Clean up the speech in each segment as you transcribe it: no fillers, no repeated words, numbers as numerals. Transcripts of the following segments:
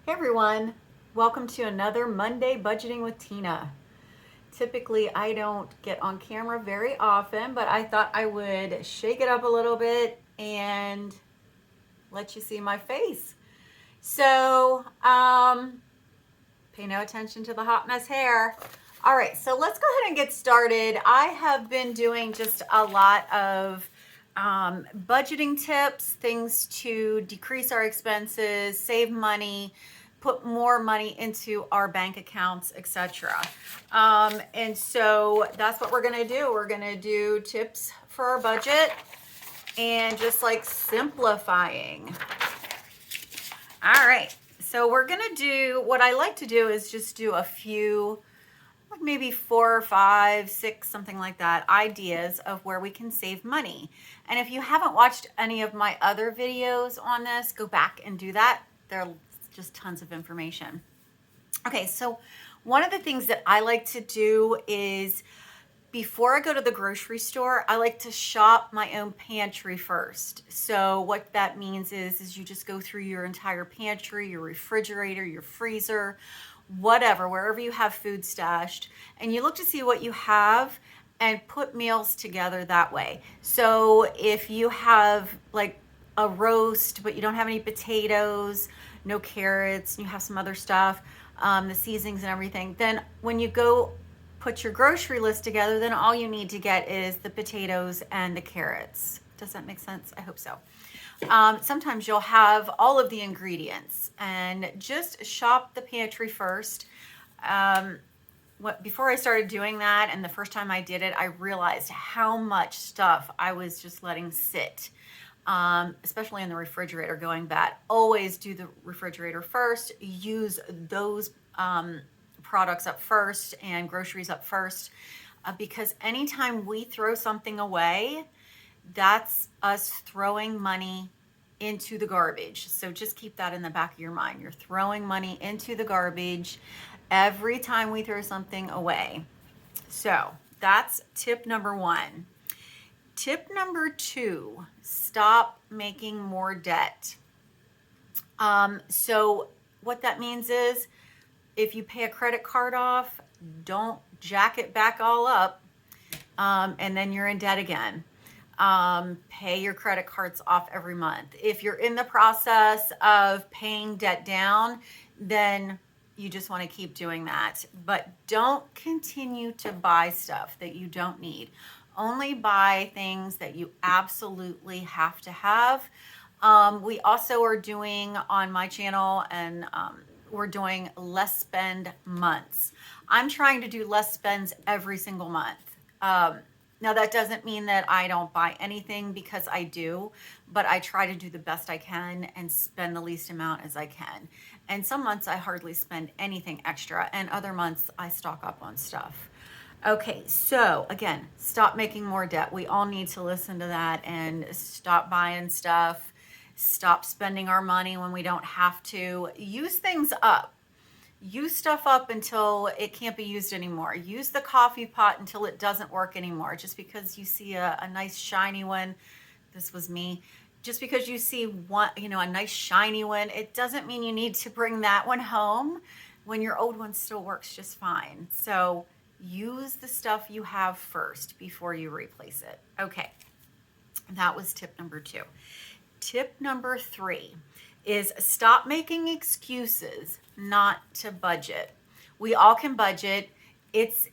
Hey everyone, welcome to another Monday Budgeting with Tina. Typically, I don't get on camera very often, but I thought I would shake it up a little bit and let you see my face. So, pay no attention to the hot mess hair. All right, so let's go ahead and get started. I have been doing just a lot of budgeting tips, things to decrease our expenses, save money, put more money into our bank accounts, etc. And so that's what we're going to do. We're going to do tips for our budget and just like simplifying. All right. So we're going to do what I like to do is just do a few, like maybe 4 or 5, 6, something like that, ideas of where we can save money. And if you haven't watched any of my other videos on this, go back and do that. There are just tons of information. Okay, so one of the things that I like to do is before I go to the grocery store, I like to shop my own pantry first. So what that means is you just go through your entire pantry, your refrigerator, your freezer, whatever, wherever you have food stashed, and you look to see what you have and put meals together that way. So if you have like a roast, but you don't have any potatoes, no carrots, and you have some other stuff, the seasonings and everything, then when you go put your grocery list together, then all you need to get is the potatoes and the carrots. Does that make sense? I hope so. Sometimes you'll have all of the ingredients and just shop the pantry first. Before I started doing that, and the first time I did it, I realized how much stuff I was just letting sit, especially in the refrigerator going bad. Always do the refrigerator first. Use those products up first and groceries up first, because anytime we throw something away, that's us throwing money into the garbage. So just keep that in the back of your mind. You're throwing money into the garbage every time we throw something away. So that's tip number one. Tip number two, stop making more debt. So what that means is if you pay a credit card off, don't jack it back all up, and then you're in debt again. Pay your credit cards off every month. If you're in the process of paying debt down, then you just want to keep doing that. But don't continue to buy stuff that you don't need. Only buy things that you absolutely have to have. We also are doing on my channel, and we're doing less spend months. I'm trying to do less spends every single month. Now that doesn't mean that I don't buy anything, because I do, but I try to do the best I can and spend the least amount as I can. And some months I hardly spend anything extra, and other months I stock up on stuff. Okay, so again, stop making more debt. We all need to listen to that and stop buying stuff, stop spending our money when we don't have to. Use things up. Use stuff up until it can't be used anymore. Use the coffee pot until it doesn't work anymore. Just because you see a nice shiny one, this was me. Just because you see one, a nice shiny one, it doesn't mean you need to bring that one home when your old one still works just fine. So use the stuff you have first before you replace it. Okay, that was tip number two. Tip number three is stop making excuses not to budget. We all can budget. It's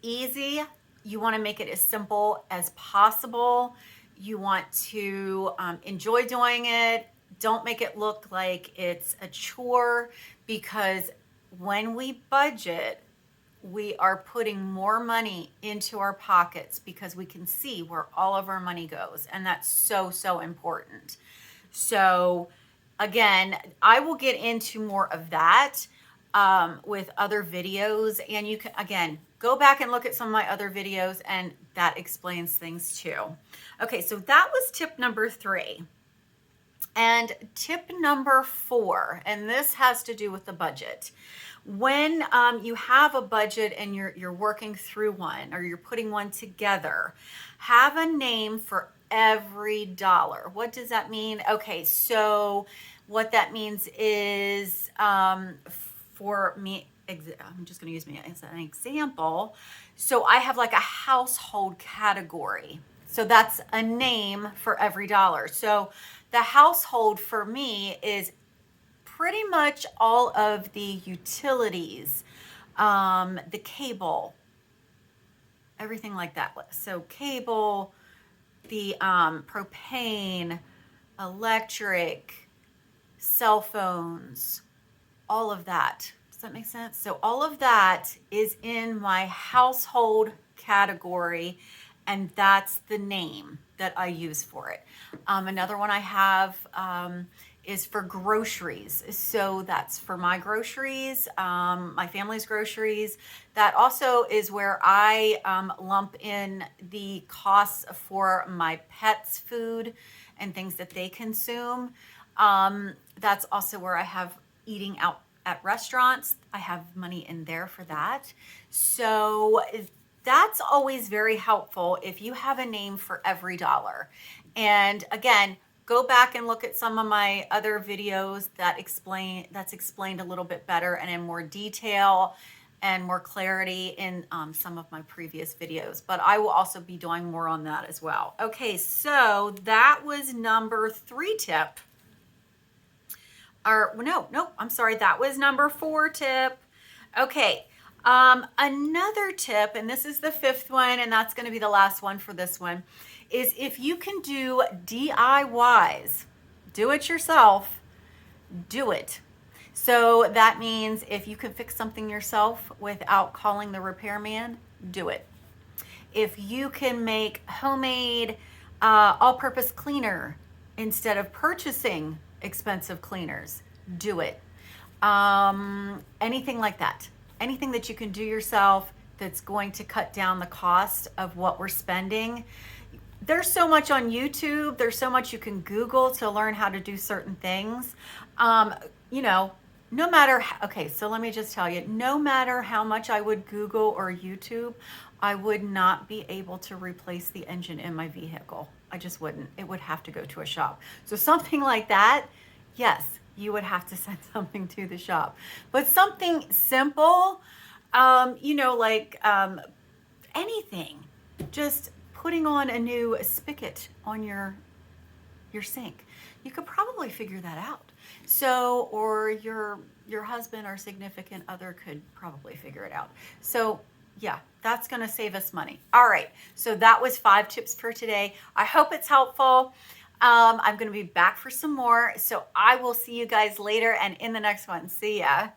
easy. You want to make it as simple as possible. You want to enjoy doing it. Don't make it look like it's a chore, because when we budget, we are putting more money into our pockets because we can see where all of our money goes. And that's so, so important. So again, I will get into more of that with other videos. And you can, again, go back and look at some of my other videos, and that explains things too. Okay, so that was tip number three. And tip number four, and this has to do with the budget. When you have a budget and you're working through one, or you're putting one together, have a name for every dollar. What does that mean? Okay, so What that means is, for me, I'm just going to use me as an example. So I have like a household category. So that's a name for every dollar. So the household for me is pretty much all of the utilities, the cable, everything like that. So cable, the propane, electric, cell phones, all of that. Does that make sense? So all of that is in my household category, and that's the name that I use for it. Another one I have is for groceries. So that's for my groceries, my family's groceries. That also is where I lump in the costs for my pets' food and things that they consume. That's also where I have eating out at restaurants. I have money in there for that. So that's always very helpful if you have a name for every dollar. And again, go back and look at some of my other videos that's explained a little bit better and in more detail and more clarity in some of my previous videos, but I will also be doing more on that as well. Okay, so that was number 3 tip. Or no, I'm sorry, that was number 4 tip. Okay, another tip, and this is the 5th one, and that's going to be the last one for this one, is if you can do DIYs, do it yourself, do it. So that means if you can fix something yourself without calling the repairman, do it. If you can make homemade all-purpose cleaner instead of purchasing expensive cleaners, do it. Anything like that. Anything that you can do yourself that's going to cut down the cost of what we're spending. There's so much on YouTube. There's so much you can Google to learn how to do certain things. No matter, okay, so let me just tell you, no matter how much I would Google or YouTube, I would not be able to replace the engine in my vehicle. I just wouldn't. It would have to go to a shop. So something like that, yes, you would have to send something to the shop. But something simple, anything, just putting on a new spigot on your sink, you could probably figure that out. So, or your husband or significant other could probably figure it out. So yeah, that's going to save us money. All right. So that was 5 tips for today. I hope it's helpful. I'm going to be back for some more. So I will see you guys later and in the next one. See ya.